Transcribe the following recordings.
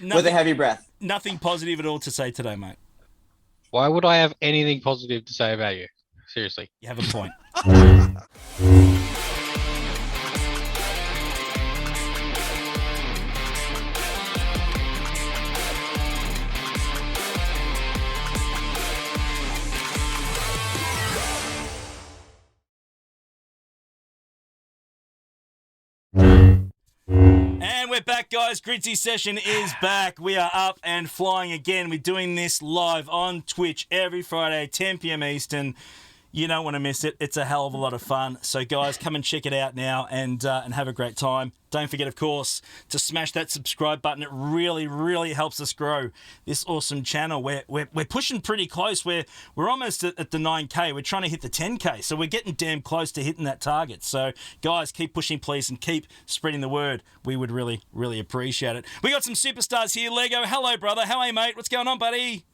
No. With a heavy breath. Nothing positive at all to say today, mate. Why would I have anything positive to say about you? Seriously. You have a point. And we're back, guys. Gridsy session is back. We are up and flying again. We're doing this live on Twitch every Friday, 10 p.m. Eastern. You don't want to miss it. It's a hell of a lot of fun. So, guys, come and check it out now and have a great time. Don't forget, of course, to smash that subscribe button. It really, really helps us grow this awesome channel. We're pushing pretty close. We're almost at the 9K. We're trying to hit the 10K. So we're getting damn close to hitting that target. So, guys, keep pushing, please, and keep spreading the word. We would really, really appreciate it. We got some superstars here. Lego, hello, brother. How are you, mate? What's going on, buddy?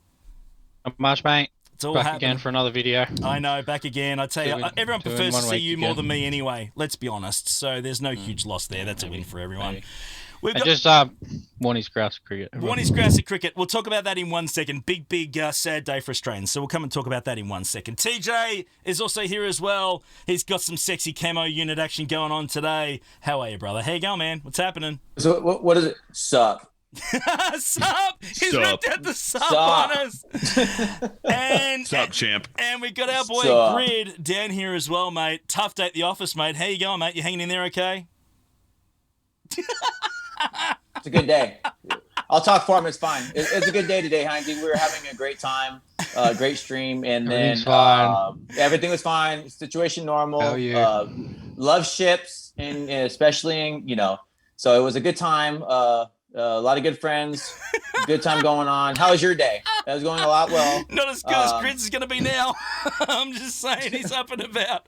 Not much, mate. It's all Back happening. again for another video. I know, back again. I tell you, everyone prefers to see you more than me anyway. Let's be honest. So there's no huge loss there. That's a win for everyone. Maybe. We've got Just Warne's grouse cricket. Warnie's grouse cricket. We'll talk about that in 1 second. Big, sad day for Australians. So we'll come and talk about that in 1 second. TJ is also here as well. He's got some sexy camo unit action going on today. How are you, brother? How you going, man? What's happening? So what is it? Sup? Sup? He's Sup. ripped out the sup on us. And Sup, champ? And we got our boy Sup. Grid down here as well, mate. Tough day at the office, mate. How you going, mate? You hanging in there okay? It's a good day. I'll talk for him. It's fine. It's a good day today, Heinzie. We were having a great time, great stream, and then Everything's fine. Everything was fine. Situation normal. Hell yeah. Love ships, and especially in So it was a good time. A lot of good friends. Good time going on. How was your day? That was going a lot well. Not as good as Grids is going to be now. I'm just saying he's up and about.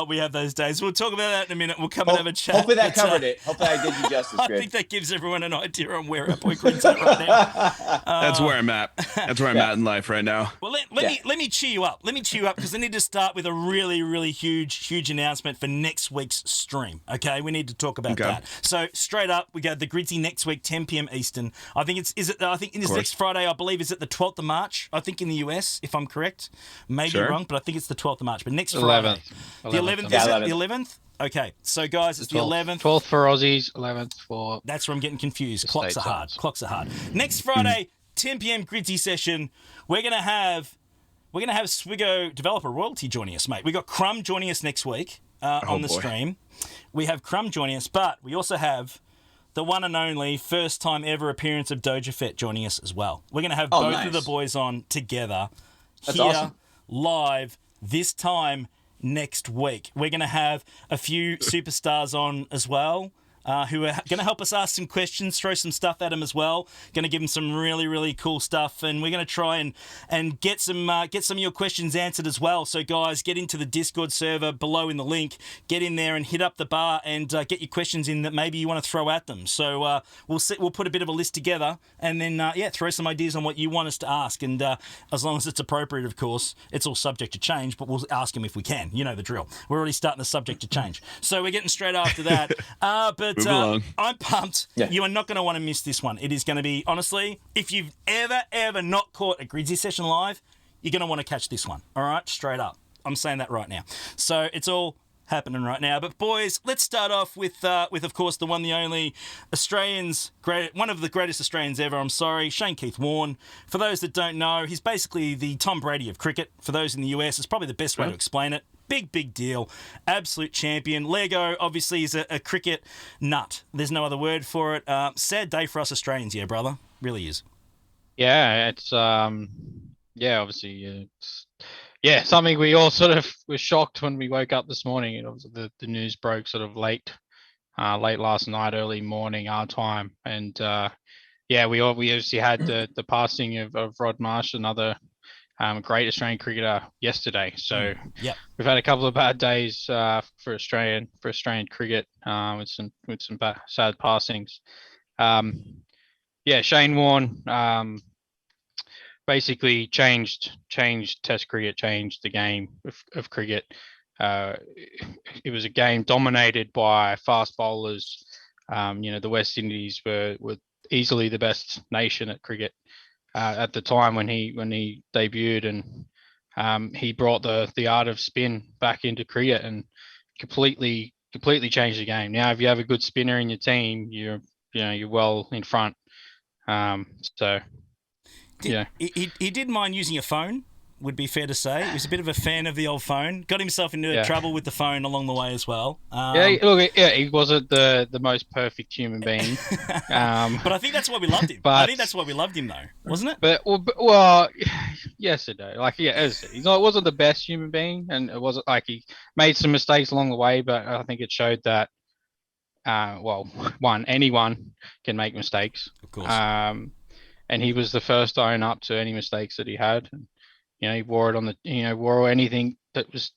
We have those days. We'll talk about that in a minute. We'll come and have a chat. Hopefully that But, covered it. Hopefully I did you justice, I Grid. think that gives everyone an idea on where our boy Grid's at right now. That's where I'm at. That's where I'm Yeah. at in life right now. Well, let me cheer you up. Let me cheer you up because I need to start with a really, really huge announcement for next week's stream. Okay, we need to talk about that. So straight up, we got the Gridsy next week, 10 p.m. Eastern. I think I think in this next Friday, I believe is it the 12th of March. I think in the US, if I'm correct, maybe wrong, but I think it's the 12th of March. But next Friday, 11th. the 11th. Yeah, Is it 11th. the 11th? Okay, so guys, it's the 11th. 12th for Aussies, 11th for... That's where I'm getting confused. Clocks are States hard. odds. Clocks are hard. Next Friday, 10 p.m. Gridsy session. We're gonna have Swigo developer royalty joining us, mate. We got Crumb joining us next week on the stream. We have Crumb joining us, but we also have the one and only first time ever appearance of Doja Fett joining us as well. We're going to have both nice. of the boys on together That's here awesome. live this time next week. We're going to have a few superstars on as well. Who are going to help us ask some questions, throw some stuff at them as well. Going to give them some really, really cool stuff, and we're going to try and get some of your questions answered as well. So, guys, get into the Discord server below in the link. Get in there and hit up the bar and get your questions in that maybe you want to throw at them. So we'll put a bit of a list together and then throw some ideas on what you want us to ask. And as long as it's appropriate, of course, it's all subject to change, but we'll ask them if we can. You know the drill. We're already starting the subject to change, so we're getting straight after that. But I'm pumped. Yeah. You are not going to want to miss this one. It is going to be, honestly, if you've ever not caught a Gridsy session live, you're going to want to catch this one. All right? Straight up. I'm saying that right now. So it's all happening right now. But boys, let's start off with of course, the one, the only one of the greatest Australians ever. I'm sorry, Shane Keith Warne. For those that don't know, he's basically the Tom Brady of cricket. For those in the US, it's probably the best way to explain it. Big deal. Absolute champion. Lego, obviously, is a cricket nut. There's no other word for it. Sad day for us Australians, yeah, brother. Really is. Yeah, it's obviously it's something we all sort of were shocked when we woke up this morning. It was the news broke sort of late last night, early morning our time, and we obviously had the passing of Rod Marsh, another great Australian cricketer, yesterday. So we've had a couple of bad days for Australian cricket with some sad passings. Shane Warne basically changed Test cricket, changed the game of cricket. It was a game dominated by fast bowlers, The West Indies were easily the best nation at cricket at the time when he debuted, and he brought the art of spin back into cricket and completely changed the game. Now, if you have a good spinner in your team, you're well in front. He did mind using a phone, would be fair to say. He was a bit of a fan of the old phone. Got himself into trouble with the phone along the way as well. He wasn't the most perfect human being. But I think that's why we loved him. I think that's why we loved him, though, wasn't it? Well, yes and no. He wasn't the best human being, and it wasn't like he made some mistakes along the way. But I think it showed that, anyone can make mistakes. Of course. And he was the first to own up to any mistakes that he had. And, he wore it on the, wore anything that was,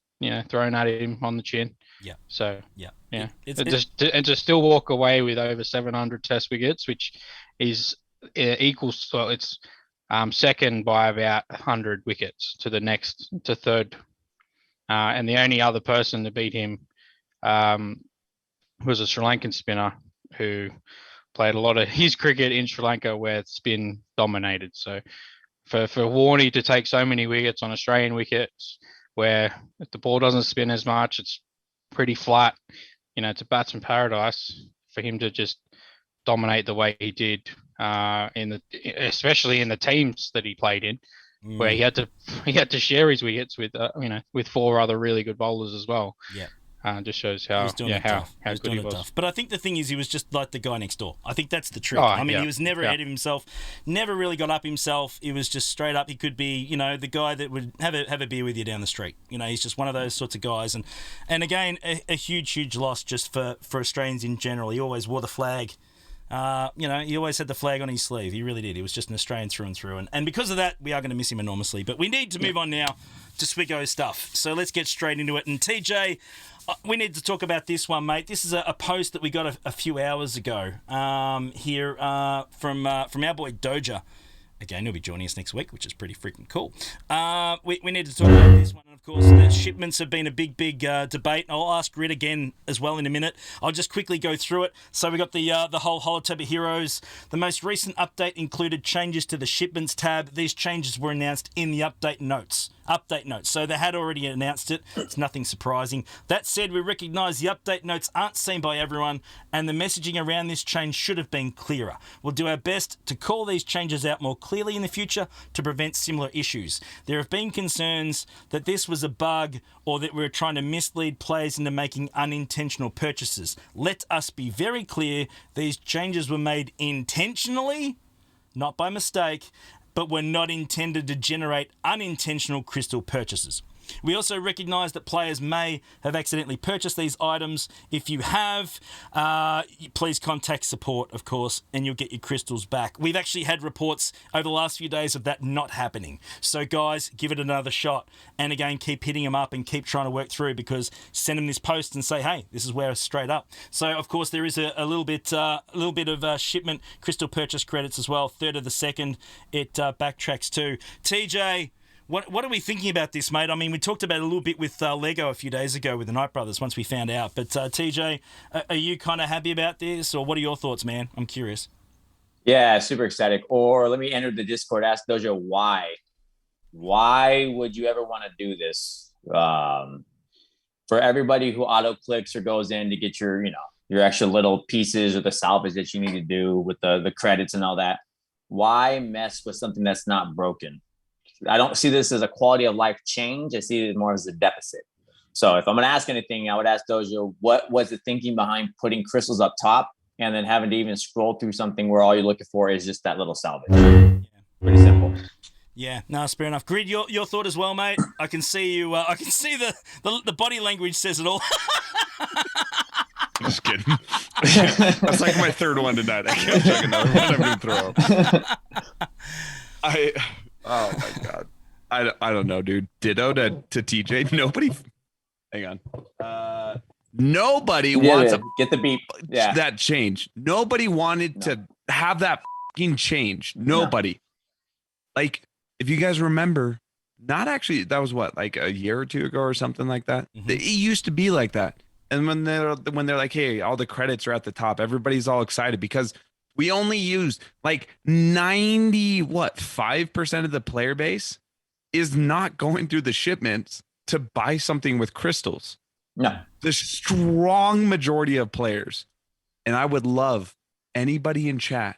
thrown at him on the chin. Yeah. So, yeah. To still walk away with over 700 test wickets, which is equals, well, it's second by about 100 wickets to third. And the only other person to beat him was a Sri Lankan spinner who played a lot of his cricket in Sri Lanka where spin dominated. So for Warne to take so many wickets on Australian wickets where if the ball doesn't spin as much, it's pretty flat, it's a batsman paradise for him to just dominate the way he did, especially in the teams that he played in, where he had to share his wickets with four other really good bowlers as well. Yeah. Just shows how good he was. But I think the thing is, he was just like the guy next door. I think that's the trick. He was never ahead of himself, never really got up himself. It was just straight up. He could be, the guy that would have a beer with you down the street. He's just one of those sorts of guys. And again, a huge loss just for Australians in general. He always wore the flag. He always had the flag on his sleeve. He really did. He was just an Australian through and through. And because of that, we are going to miss him enormously. But we need to move on now to Swiggo stuff. So let's get straight into it. And TJ, we need to talk about this one, mate. This is a post that we got a few hours ago here from our boy Doja. Again, he'll be joining us next week, which is pretty freaking cool. We need to talk about this one. And of course, the shipments have been a big debate. I'll ask Grid again as well in a minute. I'll just quickly go through it. So we got the whole holotab of heroes. The most recent update included changes to the shipments tab. These changes were announced in the update notes. So they had already announced it. It's nothing surprising. That said, we recognise the update notes aren't seen by everyone, and the messaging around this change should have been clearer. We'll do our best to call these changes out more clearly in the future to prevent similar issues. There have been concerns that this was a bug or that we're trying to mislead players into making unintentional purchases. Let us be very clear, these changes were made intentionally, not by mistake, but were not intended to generate unintentional crystal purchases. We also recognise that players may have accidentally purchased these items. If you have, please contact support, of course, and you'll get your crystals back. We've actually had reports over the last few days of that not happening. So, guys, give it another shot. And again, keep hitting them up and keep trying to work through, because send them this post and say, hey, this is where it's straight up. So, of course, there is a little bit of shipment crystal purchase credits as well. 3rd of the 2nd, it backtracks too. TJ, What are we thinking about this, mate? I mean, we talked about it a little bit with Lego a few days ago with the Knight Brothers once we found out. But TJ, are you kind of happy about this, or what are your thoughts, man? I'm curious. Yeah, super ecstatic. Or let me enter the Discord, ask Dojo why. Why would you ever want to do this? For everybody who auto clicks or goes in to get your extra little pieces or the salvage that you need to do with the credits and all that, why mess with something that's not broken? I don't see this as a quality of life change. I see it more as a deficit. So if I'm going to ask anything, I would ask Dojo, what was the thinking behind putting crystals up top and then having to even scroll through something where all you're looking for is just that little salvage? Pretty simple. Yeah, no, it's fair enough. Grid, your thought as well, mate. I can see you. I can see the body language says it all. Just kidding. That's like my third one tonight. I can't check another one. I'm going to throw up. Oh my God. I don't know, dude. Ditto to TJ. Nobody. Hang on. Nobody wants to get the beep. Yeah. That change. Nobody wanted to have that fucking change. Nobody. No. Like, if you guys remember, not actually, that was what, like a year or two ago or something like that? Mm-hmm. It used to be like that. And when they're like, hey, all the credits are at the top, everybody's all excited because we only use like 5% of the player base is not going through the shipments to buy something with crystals. No. The strong majority of players, and I would love anybody in chat,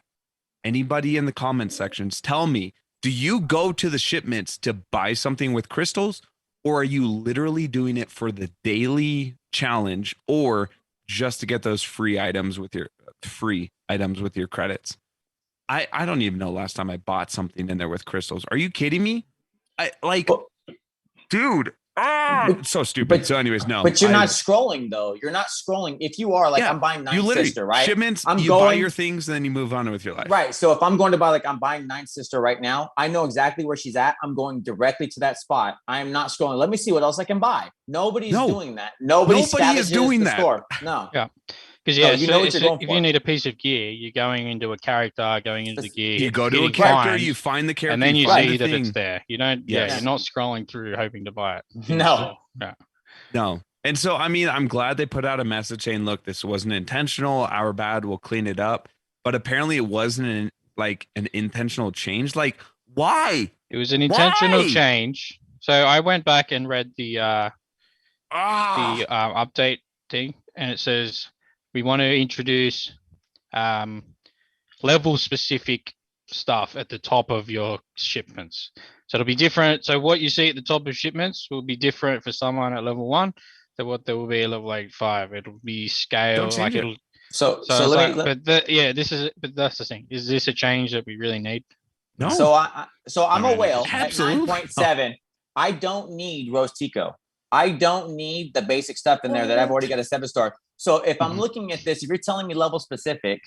anybody in the comment sections, tell me, do you go to the shipments to buy something with crystals, or are you literally doing it for the daily challenge, or just to get those free items with your credits? I don't even know last time I bought something in there with crystals. Are you kidding me? Dude. It's so stupid. So, anyways, no. But you're not scrolling though. You're not scrolling. If you are like, I'm buying Ninth Sister, right? Shipments. You buy your things, and then you move on with your life. Right. So if I'm going to buy, like, I'm buying Ninth Sister right now, I know exactly where she's at. I'm going directly to that spot. I am not scrolling. Let me see what else I can buy. Nobody's doing that. Nobody is doing that. Store. No. Yeah. Because if you need a piece of gear, you're going into a character, going into the gear. You go to a character, you find the character, and then you see that thing. it's there. You don't. Yeah, you're not scrolling through hoping to buy it. No. No. And so, I mean, I'm glad they put out a message saying, look, this wasn't intentional. Our bad. We'll clean it up. But apparently it wasn't an intentional change. Like, why? It was an intentional change. So I went back and read the update thing, and it says we want to introduce level specific stuff at the top of your shipments. So it'll be different. So what you see at the top of shipments will be different for someone at level 1 than what there will be at level 5. It'll be scale like it'll. So that's the thing. Is this a change that we really need? No. So I'm a whale at Absolutely. 9.7. I don't need Rose Tico. I don't need the basic stuff in there that I've already got a 7-star. So if I'm looking at this, if you're telling me level specific,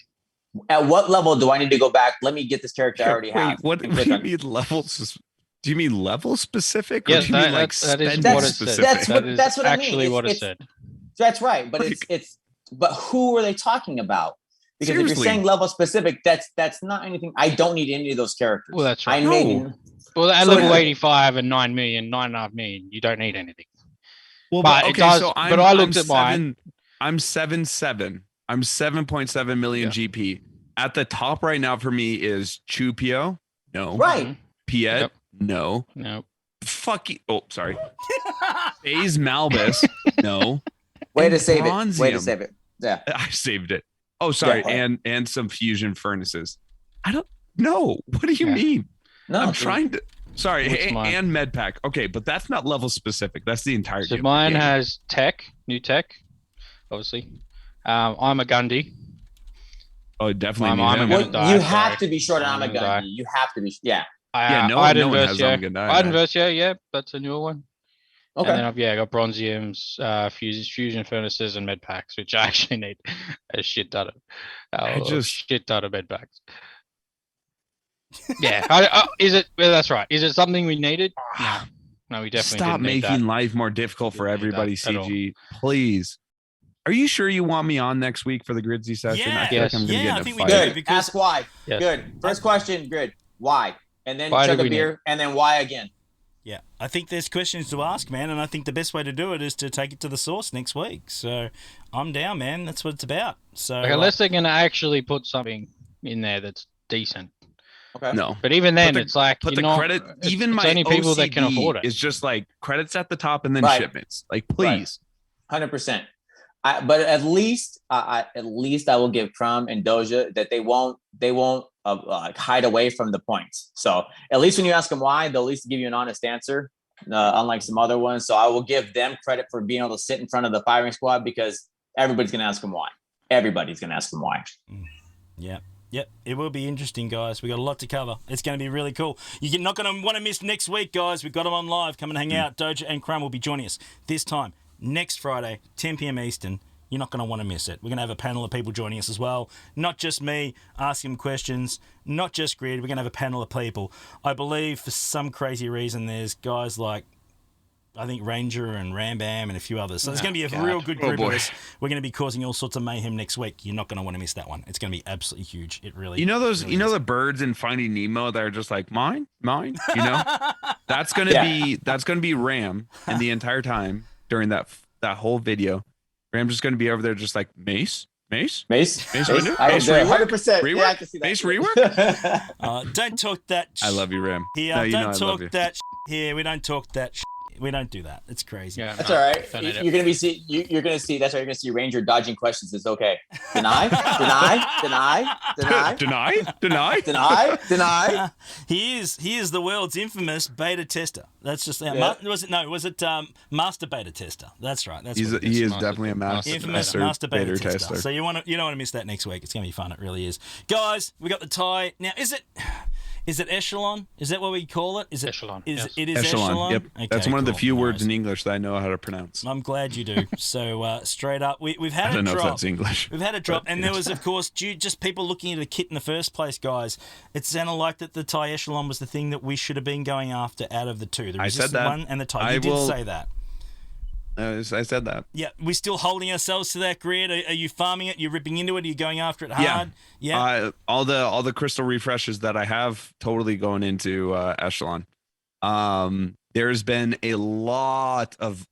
at what level do I need to go back? Let me get this character I already have. What do you mean levels? Do you mean level specific? Or Yes, do you mean like that is spending what it specific? said. That's what actually I mean. what it said. That's right, but but who are they talking about? Because if you're saying level specific, that's not anything. I don't need any of those characters. Well, that's right. Well, at level 85 and 9.5 million, you don't need anything. Well, but it does. So but I looked at mine. I'm 7.7. I'm 7.7 million GP. At the top right now for me is Chupio. No. Right. Piet. Yep. No. No. Fuck you. Oh, sorry. Phase Malbus. No. Way to save it. Yeah. I saved it. Oh, sorry. Yeah. And some fusion furnaces. I don't know. What do you mean? No. I'm trying to. Sorry. What's And med pack. Okay, but that's not level specific. That's the entire So game. mine has new tech, obviously. I'm a Gundy. Oh, definitely. You have to be short on Gundy. You have to be. Yeah. No one has Versio, yeah, that's a newer one. Okay. And then I got Bronziums, fusion furnaces, and med packs, which I actually need a shit ton of. Shit ton of med packs. Yeah, is it? Well, that's right. Is it something we needed? No, we definitely stop didn't need making that. life more difficult for everybody. CG, please. Are you sure you want me on next week for the Gridsy session? Yeah, I feel like I'm gonna get in a fight. Good. Because ask why. Yes. Good. First question. Grid. Why? And then Why chug do a we beer, and then why again? Yeah, I think there's questions to ask, man, and I think the best way to do it is to take it to the source next week. So I'm down, man. That's what it's about. So Unless they're going to actually put something in there that's decent. Okay. No, but even then, it's like credit. Even my only people OCD that can afford it. is just like credits at the top and then shipments. Like, please, 100%. But at least I will give Crumb and Doja that they won't hide away from the points. So at least when you ask them why, they'll at least give you an honest answer, unlike some other ones. So I will give them credit for being able to sit in front of the firing squad because everybody's going to ask them why. Everybody's going to ask them why. Yeah. Yep, it will be interesting, guys. We got a lot to cover. It's going to be really cool. You're not going to want to miss next week, guys. We've got them on live. Come and hang out. Doja and Crumb will be joining us this time next Friday, 10 p.m. Eastern. You're not going to want to miss it. We're going to have a panel of people joining us as well. Not just me asking questions, not just Grid. We're going to have a panel of people. I believe for some crazy reason there's guys like, I think Ranger and Ram Bam and a few others. So there's going to be a real good group of us. We're going to be causing all sorts of mayhem next week. You're not going to want to miss that one. It's going to be absolutely huge. It really. You know those. Really you know the birds in Finding Nemo that are just like mine. You know, that's going to be Ram, and the entire time during that whole video, Graham's just going to be over there just like Mace. Mace. Windu? I Mace agree, rework? 100%. Rework? Yeah, I can see that. Mace rework? Don't talk that. I love you, Ram. Here, No, you know I don't love talk you. that here. We don't talk that. We don't do that. It's crazy. Yeah, That's no, all right. don't need it. You're gonna be you're gonna see. That's why you're gonna see Ranger dodging questions. It's okay. Deny. He is the world's infamous beta tester. That's just Yeah. was it master beta tester? That's right. That's He what it is. is Master- definitely a Master Infamous Master master beta beta tester. So you don't want to miss that next week. It's gonna be fun. It really is. Guys, we got the tie now. Is it Echelon? Is that what we call it? Is it Echelon, Is yes. it is Echelon. Yep. Okay, That's one of the cool. few words Nice. in English that I know how to pronounce. I'm glad you do. So straight up, we've had I don't a know if drop. that's English. We've had a drop, but, and yeah. there was, of course, just people looking at a kit in the first place, guys. It sounded like that the TIE Echelon was the thing that we should have been going after out of the two. The I said Resistant that. one and the TIE. I You did will- say that. I said that. Yeah, we still holding ourselves to that grid. Are you farming it? You're ripping into it? Are you going after it hard? Yeah. All the crystal refreshes that I have totally going into Echelon. There's been a lot of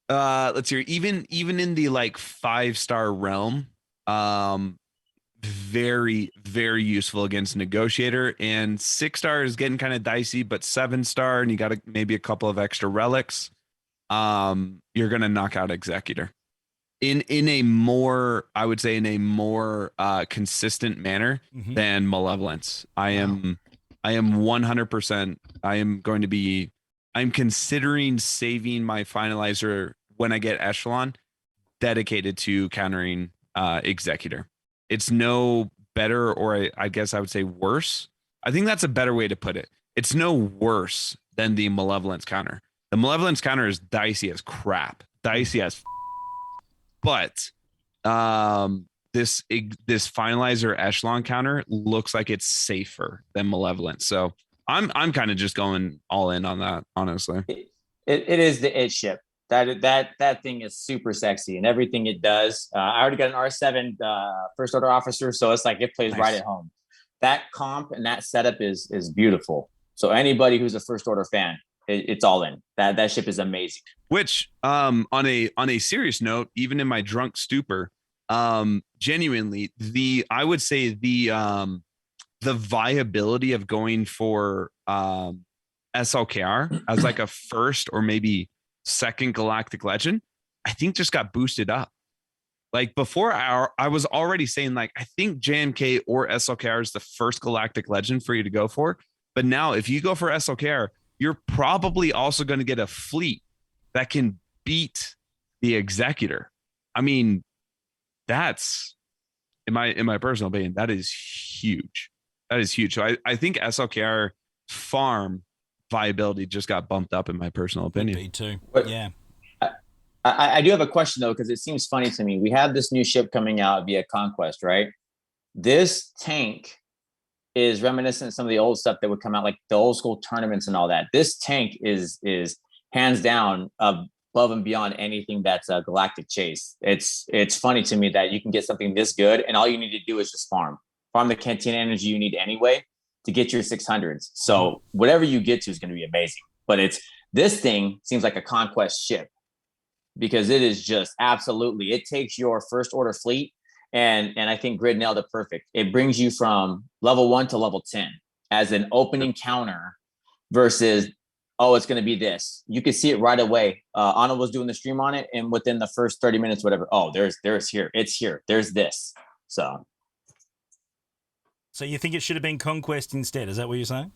let's hear even in the like 5-star realm, very very useful against Negotiator, and 6-star is getting kind of dicey, but 7-star and you got maybe a couple of extra relics. You're gonna knock out Executor in a more, I would say, in a more consistent manner Mhm. than Malevolence. I am 100%. I'm considering saving my finalizer when I get Echelon dedicated to countering Executor. It's no better, or I guess I would say worse. I think that's a better way to put it. It's no worse than the Malevolence counter. The Malevolence counter is dicey as crap. Dicey as but this finalizer Echelon counter looks like it's safer than Malevolence. So I'm kind of just going all in on that, honestly. It is the it ship. That thing is super sexy and everything it does. I already got an R7 first order officer, so it's like it plays Nice. right at home. That comp and that setup is beautiful. So anybody who's a first order fan, it's all in. That ship is amazing. Which on a serious note, even in my drunk stupor, genuinely I would say the viability of going for SLKR as like a first or maybe second Galactic Legend, I think just got boosted up. Like before, I was already saying like I think JMK or SLKR is the first Galactic Legend for you to go for. But now if you go for SLKR, you're probably also going to get a fleet that can beat the Executor. I mean, that's in my personal opinion, that is huge. That is huge. So I think SLKR farm viability just got bumped up in my personal opinion. Me too. But- Yeah. I do have a question though, because it seems funny to me. We have this new ship coming out via Conquest, right? This tank is reminiscent of some of the old stuff that would come out, like the old school tournaments and all that. This tank is hands down above and beyond anything that's a Galactic Chase. It's funny to me that you can get something this good, and all you need to do is just farm the Cantina energy you need anyway to get your 600s. So whatever you get to is going to be amazing. But this thing seems like a Conquest ship, because it is just absolutely, it takes your first order fleet and I think Grid nailed it perfect. It brings you from level 1 to level 10 as an opening counter versus, oh, it's going to be this. You could see it right away. Anna was doing the stream on it, and within the first 30 minutes, whatever, oh, there's here. It's here. There's this. So you think it should have been Conquest instead? Is that what you're saying?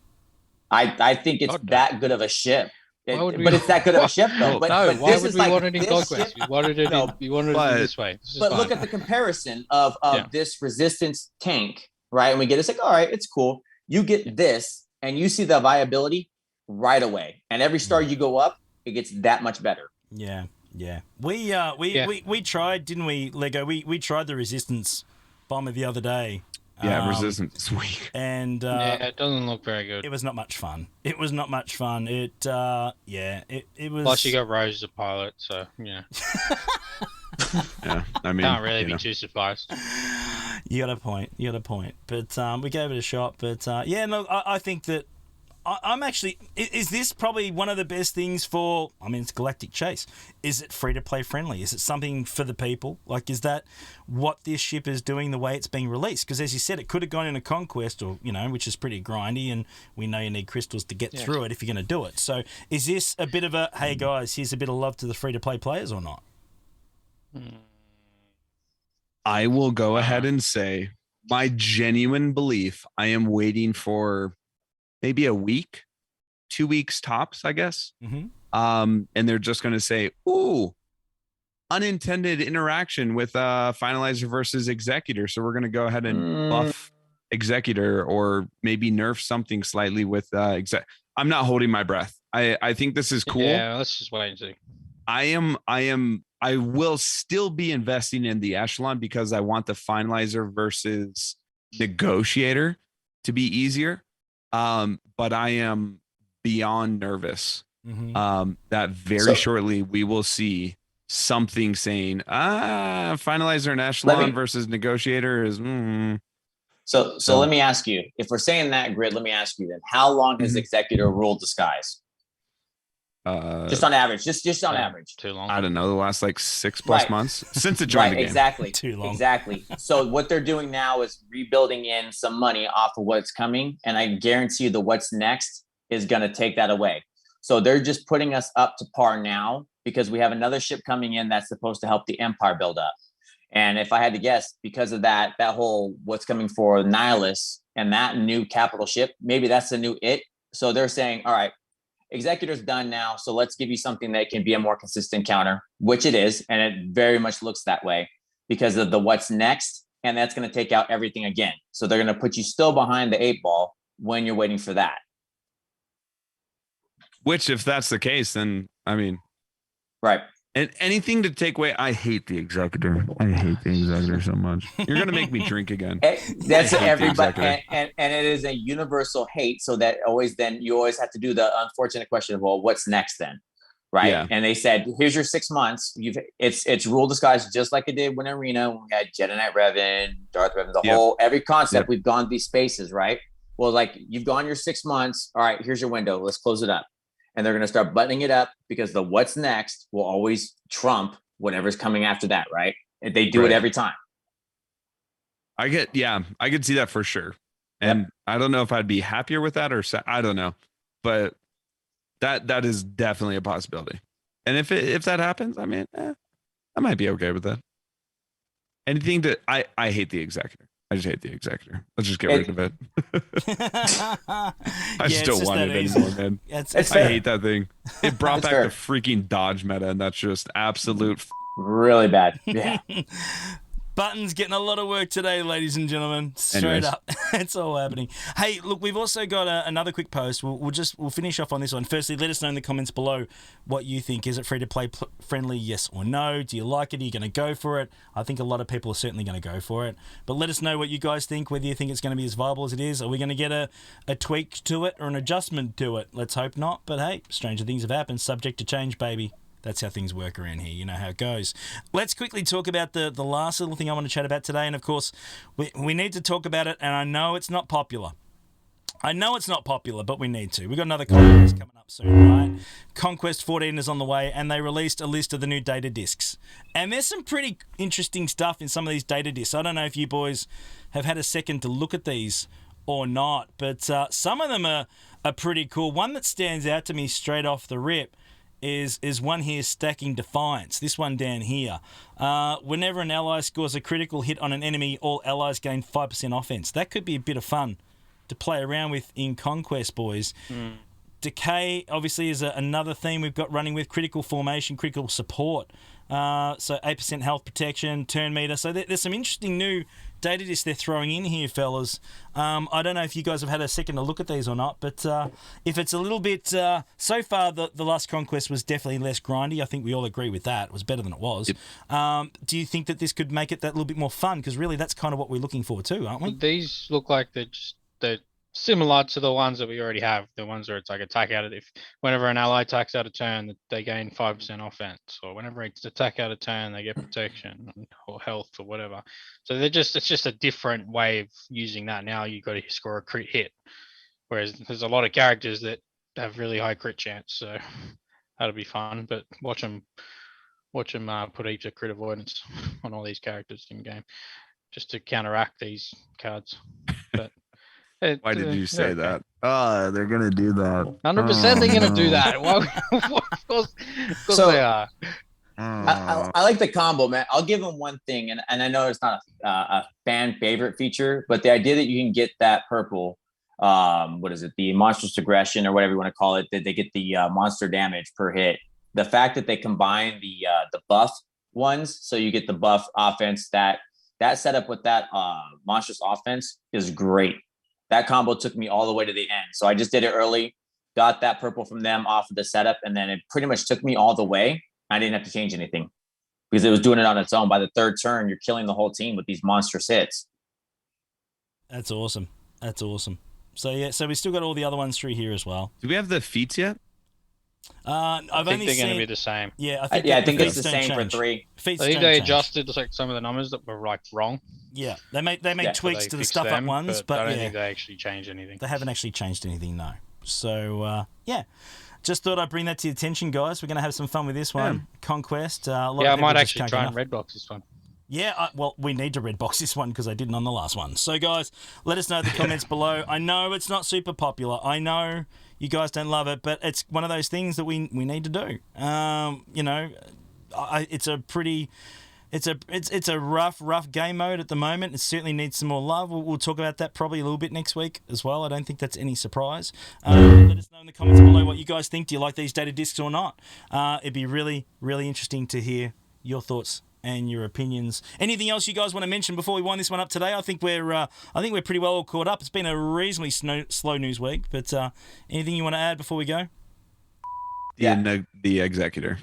I think it's God, no. that good of a ship. Why would we- But it's that good of a ship, though. But why this would is we like want it in this Conquest? ship- We wanted it. No, We wanted but- it this way. This is But look fine. at the comparison of Yeah. this resistance tank, right? And we get it's like, all right, it's cool. You get this, and you see the viability right away. And every star you go up, it gets that much better. Yeah. We tried, didn't we, Lego? We tried the Resistance bomber the other day. Yeah, Resistance is weak. And Yeah, it doesn't look very good. it was not much fun. It was. It was. Plus, you got Rose as a pilot, so yeah, Yeah, I mean, can't really you be know. too surprised. You got a point. But we gave it a shot. But yeah, no, I think that I'm actually. Is this probably one of the best things for? I mean, it's Galactic Chase. Is it free to play friendly? Is it something for the people? Like, is that what this ship is doing the way it's being released? Because as you said, it could have gone into Conquest, or which is pretty grindy, and we know you need crystals to get through it if you're going to do it. So, is this a bit of a hey guys, here's a bit of love to the free to play players or not? I will go ahead and say my genuine belief. I am waiting for maybe a week, 2 weeks tops, I guess. Mm-hmm. And they're just going to say, ooh, unintended interaction with finalizer versus executor. So we're going to go ahead and buff executor, or maybe nerf something slightly with I'm not holding my breath. I think this is cool. Yeah, let's just wait and see. I will still be investing in the Echelon because I want the finalizer versus negotiator to be easier. But I am beyond nervous that very shortly we will see something saying, finalizer and Echelon versus negotiator is. So let me ask you, if we're saying that, Grid, let me ask you then, how long has executor ruled the skies? Just on average, just on average. Too long. I don't know, the last like 6+ months since it joined the game. Exactly. Too long. Exactly. So what they're doing now is rebuilding in some money off of what's coming, and I guarantee you the what's next is going to take that away. So they're just putting us up to par now because we have another ship coming in that's supposed to help the Empire build up. And if I had to guess, because of that whole what's coming for Nihilus and that new capital ship, maybe that's the new it. So they're saying, all right, Executor's done now, so let's give you something that can be a more consistent counter, which it is, and it very much looks that way because of the what's next, and that's going to take out everything again. So they're going to put you still behind the 8-ball when you're waiting for that. Which, if that's the case, then I mean, right. And anything to take away, I hate the executor. I hate the executor so much. You're gonna make me drink again. That's everybody, and it is a universal hate. So that you always have to do the unfortunate question of, well, what's next then, right? Yeah. And they said, here's your 6 months. It's rule disguise just like it did when Arena. When we had Jedi Knight Revan, Darth Revan, every concept. We've gone these spaces, right? Well, like you've gone your 6 months. All right, here's your window. Let's close it up. And they're going to start buttoning it up because the what's next will always trump whatever's coming after that, right? And they do it every time. I could see that for sure. And I don't know if I'd be happier with that or I don't know, but that is definitely a possibility. And if that happens, I mean, I might be okay with that. Anything I hate the executor. I just hate the executor. Let's just get rid of it. I just don't want it anymore, man. I hate that thing. It brought back the freaking dodge meta, and that's just absolute really bad. Yeah. Buttons getting a lot of work today, ladies and gentlemen. Straight up. It's all happening. Hey, look, we've also got another quick post. We'll finish off on this one. Firstly, let us know in the comments below what you think. Is it free to play friendly, yes or no? Do you like it? Are you going to go for it? I think a lot of people are certainly going to go for it. But let us know what you guys think, whether you think it's going to be as viable as it is. Are we going to get a tweak to it or an adjustment to it? Let's hope not. But hey, stranger things have happened. Subject to change, baby. That's how things work around here. You know how it goes. Let's quickly talk about the last little thing I want to chat about today. And, of course, we need to talk about it. And I know it's not popular. But we need to. We've got another Conquest coming up soon, right? Conquest 14 is on the way, and they released a list of the new data discs. And there's some pretty interesting stuff in some of these data discs. I don't know if you boys have had a second to look at these or not, but some of them are pretty cool. One that stands out to me straight off the rip is one here, Stacking Defiance. This one down here. Whenever an ally scores a critical hit on an enemy, all allies gain 5% offense. That could be a bit of fun to play around with in Conquest, boys. Decay, obviously, is another theme we've got running with. Critical formation, critical support. So 8% health protection, turn meter. So there's some interesting new data discs they're throwing in here, fellas. I don't know if you guys have had a second to look at these or not, but if it's a little bit... so far, the last Conquest was definitely less grindy. I think we all agree with that. It was better than it was. Yep. Do you think that this could make it that little bit more fun? Because really, that's kind of what we're looking for too, aren't we? These look like they're similar to the ones that we already have. The ones where it's like attack out of whenever an ally attacks out of turn, they gain 5% offense, or whenever it's attack out of turn, they get protection or health or whatever. So it's just a different way of using that. Now you got to score a crit hit. Whereas there's a lot of characters that have really high crit chance, so that'll be fun. But watch them put heaps of crit avoidance on all these characters in game, just to counteract these cards. But Why did you say okay. that? Oh, they're gonna do that. 100% they're gonna do that. Well, of course So- they are. I like the combo, man. I'll give them one thing, and I know it's not a fan favorite feature, but the idea that you can get that purple, what is it, the monstrous aggression or whatever you want to call it, that they get the monster damage per hit. The fact that they combine the buff ones, so you get the buff offense, that setup with that monstrous offense is great. That combo took me all the way to the end. So I just did it early, got that purple from them off of the setup, and then it pretty much took me all the way. I didn't have to change anything because it was doing it on its own. By the third turn, you're killing the whole team with these monstrous hits. That's awesome. So yeah, so we still got all the other ones through here as well. Do we have the feats yet? I've I think only they're seen. going to be the same. Yeah, I I think think it's the feats don't same for change. 3. Feats I think don't they change. adjusted like some of the numbers that were like wrong. Yeah, they made Yeah, tweaks They to the fixed stuff up them, ones, I but don't yeah, think they actually changed anything. they haven't actually changed anything, no. So yeah, just thought I'd bring that to your attention, guys. We're going to have some fun with this one, Conquest. A lot Yeah, I of people might just actually can't try get and enough. red box this one. Yeah, well, we need to red box this one because I didn't on the last one. So, guys, let us know in the comments below. I know it's not super popular. I know you guys don't love it, but it's one of those things that we need to do. You know, it's a rough game mode at the moment. It certainly needs some more love. We'll talk about that probably a little bit next week as well. I don't think that's any surprise. Let us know in the comments below what you guys think. Do you like these data discs or not? It'd be really, really interesting to hear your thoughts and your opinions. Anything else you guys want to mention before we wind this one up today? I think we're pretty well caught up. It's been a reasonably slow news week, but anything you want to add before we go? The executor.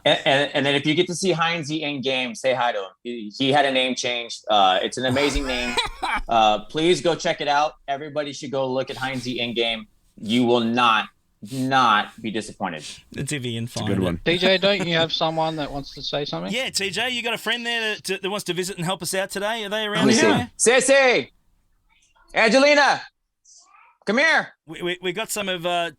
And then if you get to see Heinze in game, say hi to him. He had a name change. It's an amazing name. Please go check it out. Everybody should go look at Heinze in game. You will not be disappointed. It's Vivian. It's a good one. DJ, don't you have someone that wants to say something? Yeah, TJ, you got a friend there that wants to visit and help us out today? Are they Let around me see. here? Sissy! Angelina! Come here! We got some of mini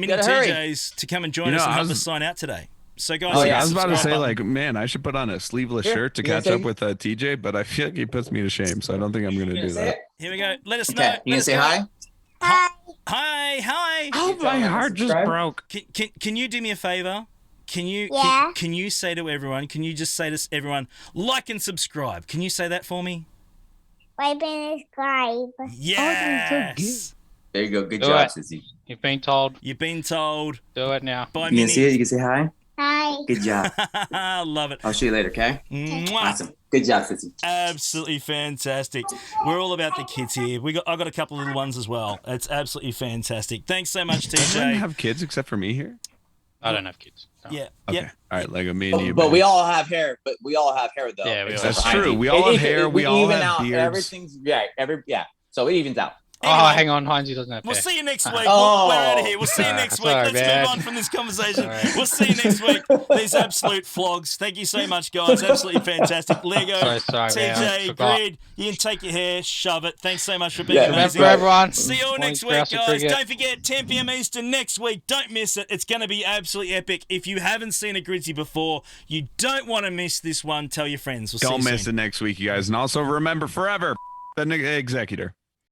Gotta hurry. TJs to come and join You know, us and I help was- us sign out today. So, guys, Oh, hit yeah. the I was about to subscribe say, button. like, man, I should put on a sleeveless Here, shirt to you gonna catch say- up with TJ, but I feel like he puts me to shame, so I don't think I'm going to do that. Here we go. Let us know. Okay, you gonna Let's say go. hi? Hi. Oh, my heart just broke. Can you do me a favor? Can you Yeah. can you say to everyone? Can you just say to everyone, like and subscribe? Can you say that for me? Like and subscribe. Yes. There you go. Good Do job, it. Sissy. You've been told. You've been told Do it now. by You can see it? mini. You can say hi? Hi. Good job. Love it. I'll show you later, okay? Mwah. Awesome. Good job, Sissy. Absolutely fantastic. We're all about the kids here. I got a couple of little ones as well. It's absolutely fantastic. Thanks so much, Does anyone TJ. have kids except for me here? I don't have kids. No. Yeah. Okay. Yeah. All right, like me and you. But man. we all have hair. But we all have hair, though. Yeah, we all except That's for true. Heinze. We all have hair. We all even have out. beards. Everything's yeah. So it evens out. Oh, Anyway. hang on. Heinze doesn't have We'll hair. see you next week. Oh. We're out of here. We'll see you next week. Sorry, Let's man. move on from this conversation. Sorry. We'll see you next week. These absolute flogs. Thank you so much, guys. Absolutely fantastic. Lego, Sorry, man. I TJ, forgot. Grid, you can take your hair, shove it. Thanks so much for being Yeah, amazing. Remember, everyone. See you all next week, Grouse and guys. cricket. Don't forget, 10 p.m. Eastern next week. Don't miss it. It's going to be absolutely epic. If you haven't seen a Gridsy before, you don't want to miss this one. Tell your friends. We'll see Don't you miss soon. it next week, you guys. And also remember forever, the executor.